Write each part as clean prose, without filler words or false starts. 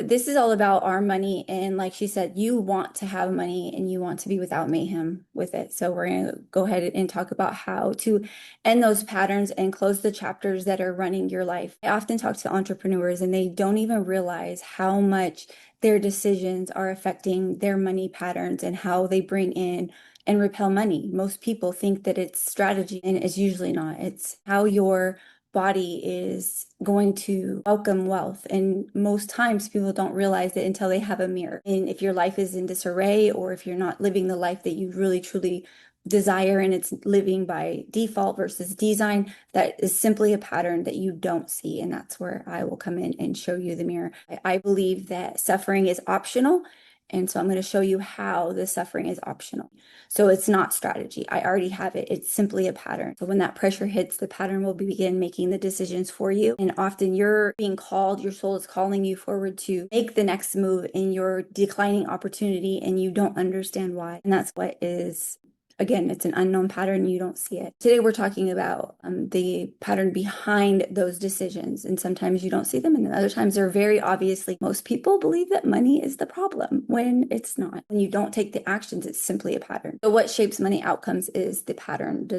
this is all about our money. And like she said, you want to have money and you want to be without mayhem with it. So we're going to go ahead and talk about how to end those patterns and close the chapters that are running your life. I often talk to entrepreneurs and they don't even realize how much their decisions are affecting their money patterns and how they bring in and repel money. Most people think that it's strategy, and it's usually not. It's how your body is going to welcome wealth. And most times people don't realize it until they have a mirror. And if your life is in disarray, or if you're not living the life that you really truly desire and it's living by default versus design, that is simply a pattern that you don't see. And that's where I will come in and show you the mirror. I believe that suffering is optional. And so I'm going to show you how the suffering is optional. So it's not strategy. I already have it. It's simply a pattern. So when that pressure hits, the pattern will begin making the decisions for you. And often you're being called, your soul is calling you forward to make the next move in your declining opportunity, and you don't understand why. And that's what is, again, it's an unknown pattern. You don't see it. Today, we're talking about the pattern behind those decisions. And sometimes you don't see them. And other times they're very obviously, most people believe that money is the problem when it's not. When you don't take the actions, it's simply a pattern. So what shapes money outcomes is the pattern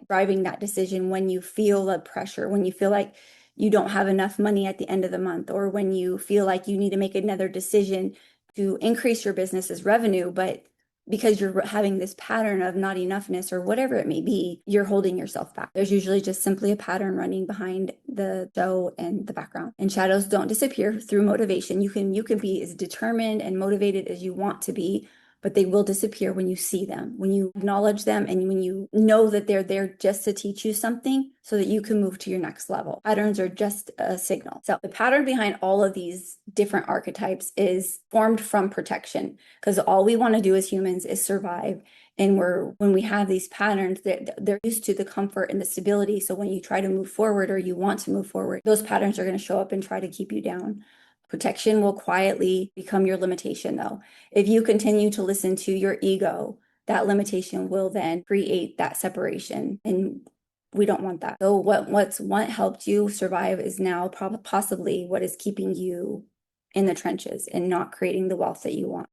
driving that decision when you feel the pressure, when you feel like you don't have enough money at the end of the month, or when you feel like you need to make another decision to increase your business's revenue, but because you're having this pattern of not enoughness or whatever it may be, you're holding yourself back. There's usually just simply a pattern running behind the show and the background. And shadows don't disappear through motivation. You can be as determined and motivated as you want to be, but they will disappear when you see them, when you acknowledge them, and when you know that they're there just to teach you something so that you can move to your next level. Patterns are just a signal. So the pattern behind all of these different archetypes is formed from protection, because all we want to do as humans is survive. And when we have these patterns, they're used to the comfort and the stability. So when you try to move forward or you want to move forward, those patterns are going to show up and try to keep you down. Protection will quietly become your limitation, though. If you continue to listen to your ego, that limitation will then create that separation. And we don't want that. So what helped you survive is now possibly what is keeping you in the trenches and not creating the wealth that you want.